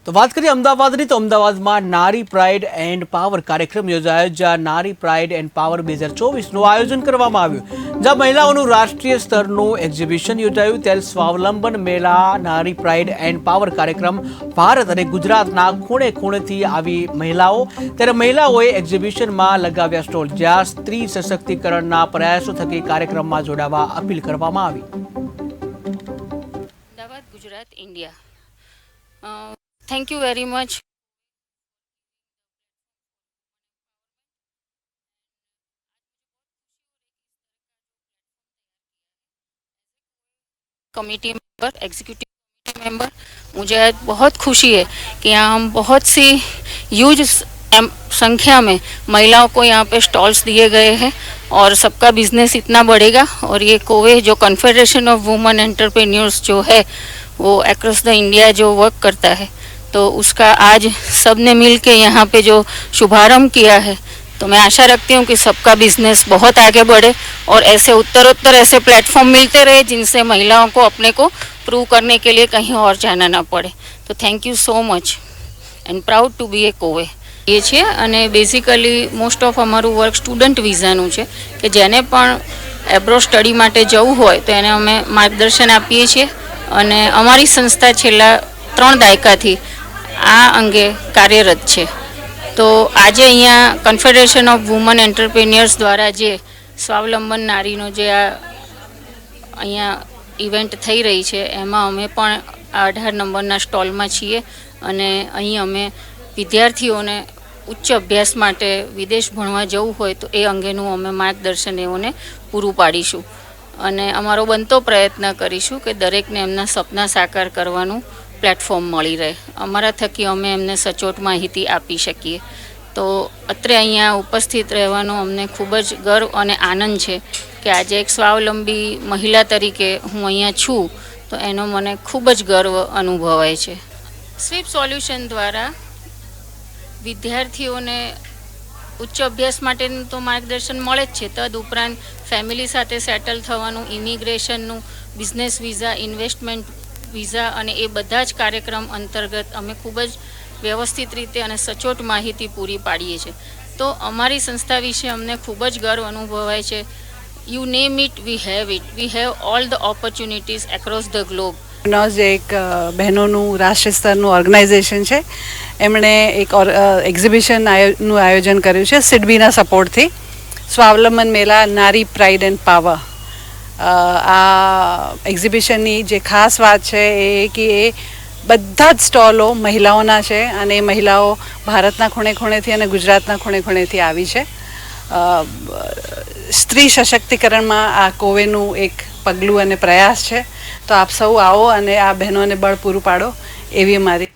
તો વાત કરીએ અમદાવાદની તો અમદાવાદમાં નારી પ્રાઇડ એન્ડ પાવર કાર્યક્રમ યોજાયો જ્યાં નારી પ્રાઇડ એન્ડ પાવર 2024નું આયોજન કરવામાં આવ્યું જ્યાં મહિલાઓનું રાષ્ટ્રીય સ્તરનું એક્ઝિબિશન યોજાયું ત્યારે સ્વાવલંબન મેળા નારી પ્રાઇડ એન્ડ પાવર કાર્યક્રમ ભારત અને ગુજરાતના ખૂણે ખૂણેથી આવી મહિલાઓ ત્યારે મહિલાઓએ એક્ઝિબિશનમાં લગાવ્યા સ્ટોલ જ્યાં સ્ત્રી સશક્તિકરણના પ્રયાસો થકી કાર્યક્રમમાં જોડાવા અપીલ કરવામાં આવી. Ahmedabad Gujarat India thank you very much. Committee member executive member मुझे आज बहुत खुशी है कि यहाँ हम बहुत सी ह्यूज संख्या में महिलाओं को यहाँ पे स्टॉल्स दिए गए हैं और सबका बिजनेस इतना बढ़ेगा. और ये कोवे जो कॉन्फेडरेशन ऑफ वुमेन एंटरप्रेन्योर्स जो है वो अक्रॉस द इंडिया जो वर्क करता है तो उसका आज सब ने मिल के यहाँ पे जो शुभारंभ किया है तो मैं आशा रखती हूँ कि सबका बिजनेस बहुत आगे बढ़े और ऐसे उत्तरोत्तर ऐसे प्लेटफॉर्म मिलते रहे जिनसे महिलाओं को अपने को प्रूव करने के लिए कहीं और जाना ना पड़े. तो thank you so much and proud to be a कोवे. એ છે અને બેઝિકલી મોસ્ટ ઓફ અમારું વર્ક સ્ટુડન્ટ વિઝાનું છે કે જેને પણ એબ્રોડ સ્ટડી માટે જવું હોય તો એને અમે માર્ગદર્શન આપીએ છીએ અને અમારી સંસ્થા છેલ્લા 3 દાયકાથી આ અંગે કાર્યરત છે. તો આજે અહીંયા કન્ફેડરેશન ઓફ વુમન એન્ટરપ્રેન્યોર્સ દ્વારા જે સ્વાવલંબન નારીનો જે આ અહીંયા ઇવેન્ટ થઈ રહી છે એમાં અમે પણ 18 નંબરના સ્ટોલમાં છીએ અને અહીં અમે વિદ્યાર્થીઓને ઉચ્ચ અભ્યાસ માટે વિદેશ ભણવા જવું હોય તો એ અંગેનું અમે માર્ગદર્શન એઓને પૂરું પાડીશું અને અમારો બનતો પ્રયત્ન કરીશું કે દરેકને એમના સપના સાકાર કરવાનું પ્લેટફોર્મ મળી રહે. અમારા થકી અમે એમને સચોટ માહિતી આપી શકીએ. તો અત્રે અહીંયા ઉપસ્થિત રહેવાનો અમને ખૂબ જ ગર્વ અને આનંદ છે કે આજે એક સ્વાવલંબી મહિલા તરીકે હું અહીંયા છું તો એનો મને ખૂબ જ ગર્વ અનુભવાય છે. સ્વીપ સોલ્યુશન દ્વારા વિદ્યાર્થીઓને ઉચ્ચ અભ્યાસ માટેનું તો માર્ગદર્શન મળે જ છે. તદ ઉપરાંત ફેમિલી સાથે સેટલ થવાનું, ઇમિગ્રેશનનું, બિઝનેસ વિઝા, ઇન્વેસ્ટમેન્ટ વિઝા અને એ બધા જ કાર્યક્રમ અંતર્ગત અમે ખૂબ જ વ્યવસ્થિત રીતે અને સચોટ માહિતી પૂરી પાડીએ છીએ. તો અમારી સંસ્થા વિશે અમને ખૂબ જ ગર્વ અનુભવાય છે. You name it we have it. We have all the opportunities across the globe. જે એક બહેનોનું રાષ્ટ્રીય સ્તરનું ઓર્ગેનાઇઝેશન છે એમણે એક એક્ઝિબિશનનું આયોજન કર્યું છે સિડબીના સપોર્ટથી. સ્વાવલંબન મેળા નારી પ્રાઇડ એન્ડ પાવર. આ એક્ઝિબિશનની જે ખાસ વાત છે એ કે એ બધા જ સ્ટોલો મહિલાઓના છે અને એ મહિલાઓ ભારતના ખૂણે ખૂણેથી અને ગુજરાતના ખૂણે ખૂણેથી આવી છે. સ્ત્રી સશક્તિકરણમાં આ કોવેનું એક પગલું અને પ્રયાસ છે. તો આપ સૌ આવો અને આ બહેનોને બળ પૂરું પાડો એવી મારી